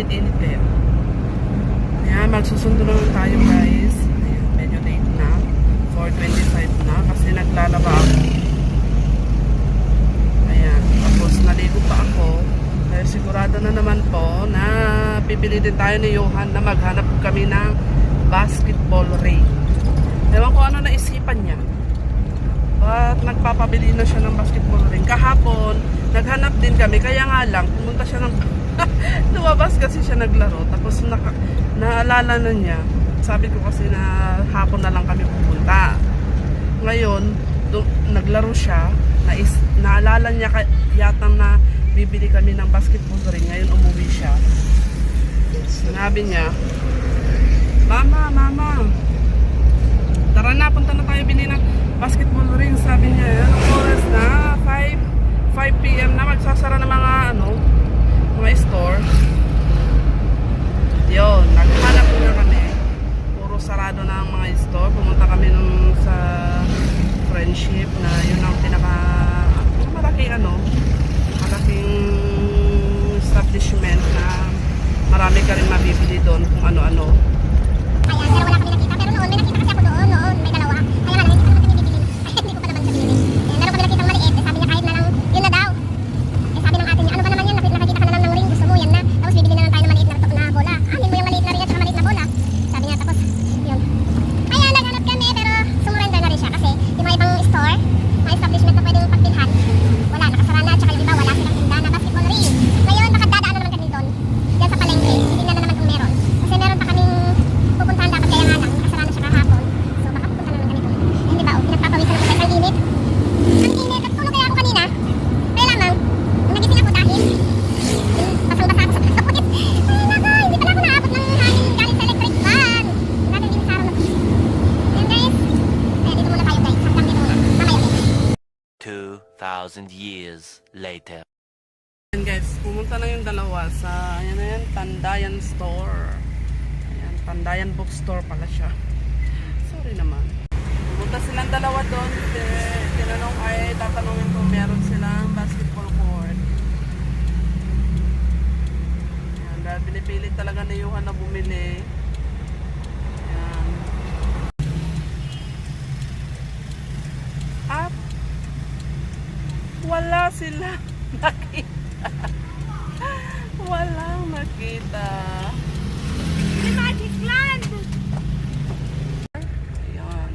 init-init eh. Ayan, magsusundo naman tayo guys. Ayan, medyo late na. 4:25 na kasi naglalaba ako. Ayan, tapos naligo pa ako. Dahil sigurado na naman po na bibili din tayo ni Johan na maghanap kami ng basketball ring. Ewan ko ano naisipan niya. At nagpapabili na siya ng basketball ring. Kahapon, naghanap din kami. Kaya nga lang, pumunta siya ng... lumabas kasi siya naglaro. Tapos naalala na niya. Sabi ko kasi na hapon na lang kami pupunta. Ngayon, naglaro siya. Naalala niya yata na bibili kami ng basketball ring. Ngayon umuwi siya. Sinabi niya, Mama, tara na, punta na tayo bili ng basketball ring. Sabi niya, anong oras na? 5 p.m. na, magsasara ng mga store. Yun, naghanap na kami. Puro sarado na ang mga store. Pumunta kami sa Friendship na yun ang malaking establishment na marami ka rin mabibili doon kung ano-ano. Ayan, pero wala kami nakita. Pero noon, may nakita kasi ako doon. Noon, may dalawa. Kaya nga, nakita ko naman kami bibili. Hindi ko pa naman siya binili. Meron kami nakitang maliit. Sabi niya kahit na lang, yun na daw. Sabi ng ate niya, ano ba naman yan? Nakikita ka na lang ng ring. Gusto mo, yan na. Tapos bibili na lang tayo ng maliit na bola. Amin mo yung maliit na ring at saka maliit na bola. Sabi niya, tapos, yun. Kaya naghanap kami, pero sumurrender na rin siya. Kasi yung mga ibang store, mga establishment na pwedeng pagbilhan, wala, nakasara na. Tsaka yung iba, wala silang tinda na basketball ring. Ngayon, nakadadaan na naman kami doon. Diyan sa palengke. Tingnan na naman kung meron. Kasi meron pa kaming pupuntahan dapat, kaya nga lang, nakasara na siya kahapon. So baka pupunta na naman kami doon. Eh, di ba, pinagpapawisan ako guys, ang init. Ang init, at tulog kaya ako kanina. Kaya lamang, nagising ako dahil basang-basa ako sa pagkakit. Ay naka, hindi pala ako naabot ng hangin galing sa electric fan. Natin din sa araw na po. Ayan guys, dito muna tayo guys, hanggang dito muna, mamaya din. 2,000 years later. Ayan guys, pumunta na yung dalawa sa, ayan na yan, Pandayan Store. Ayan, Pandayan Bookstore pala siya. Sorry naman. Pumunta silang dalawa doon. Tatanungin kung meron silang basketball court. Ayan, dahil pinipilit talaga ni Johan na bumili. Ayan. At wala sila nakita. Walang nakita. The Magic Land! Ayan.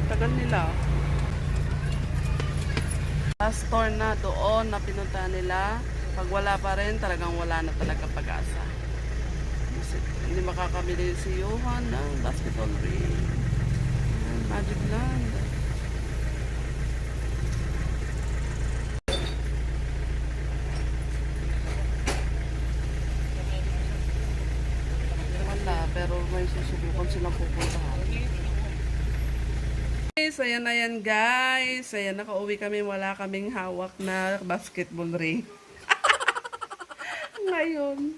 Tagal nila. Last store na doon na pinunta nila. Pag wala pa rin, talagang wala na talaga pag-asa. Kasi hindi makakabili si Johan ng basketball ring. Magic Land. Wala, pero may susubukan silang pupuntahan. So ayan na yan guys. Ayan, nakauwi kami. Wala kaming hawak na basketball ring. Ngayon.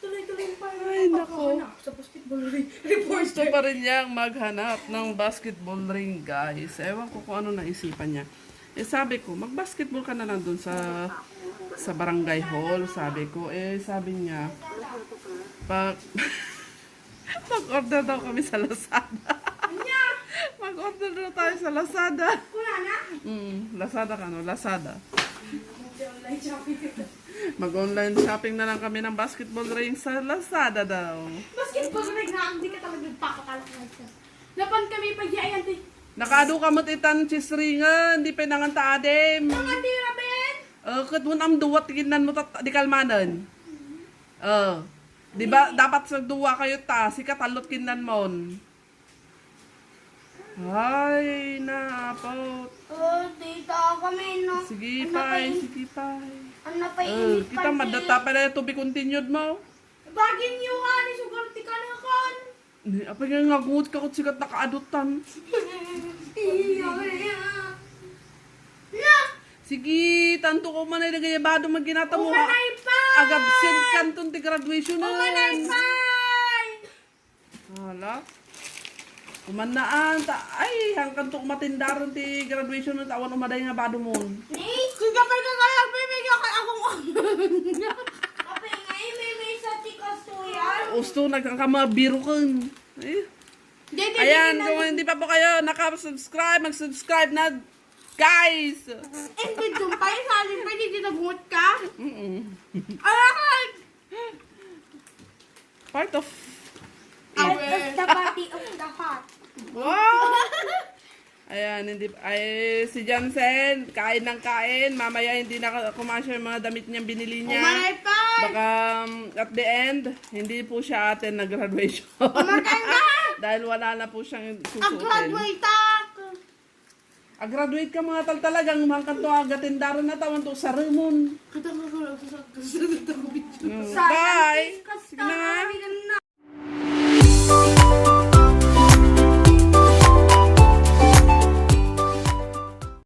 Tuloy-tuloy pa Ay, nako. sa basketball ring. Gusto pa rin niyang maghanap ng basketball ring guys. Ewan ko kung ano naisipan niya. Eh sabi ko, mag-basketball ka na lang dun sa barangay hall. Sabi ko, sabi niya, mag-order daw kami sa Lazada. Mag-order daw tayo sa Lazada. Wala na? Lazada ka no? Lazada. Online shopping. Mag-online shopping na lang kami ng basketball ring sa Lazada daw. Basketball ring na, hindi ka talaga nagpakakalak na ito. Napan kami pag-iayan din. Nakado ka mo't itan chisringan, di pinanganta adem. Mga tira, Ben! Kat mo am duwat ginan mo di kalmanan. Di ba dapat sa duwa kayo ta, si katalot kinan mon. Ay, napot. Tita, kami, no? Sige pay, sige pay. Ano pa init Kita madata pa na to be continued mo. Bagin nyo ka, ni sugar ti ka na kan. Apa nga ngagut ka kung sikat nakaadutan. Na! Si Sige, tanto ko man ay nagayabado maginata mo. Umanay pa! Agabsent kanton ti graduation na. Umanay pa! Hala. Kumanaan. Ay, hanggang to matindaron ti graduation na tawan umaday nga bado mo. Sige pa ka kaya bibigyan ka akong Kape ngayon may sa tikas to yan. Usto, nagkakamabiro kan. Ay. Ayan, kung hindi pa po kayo nakasubscribe, mag-subscribe na. Guys! Hindi dumpay sa alin pa, hindi nagungot ka. Part of Out of the body of the heart. wow! Ayan, hindi, ay, si Jansen, kain ng kain. Mamaya hindi na kumasya yung mga damit niyang binili niya. Umanay pa! Baka at the end, hindi po siya atin na graduation. Maganda! Dahil wala na po siyang susuotin. Graduate ako. Graduate ka mga tal talagang mga kanto agatindaran na tawan to sa Ramon. Katang ko lang sa Bye!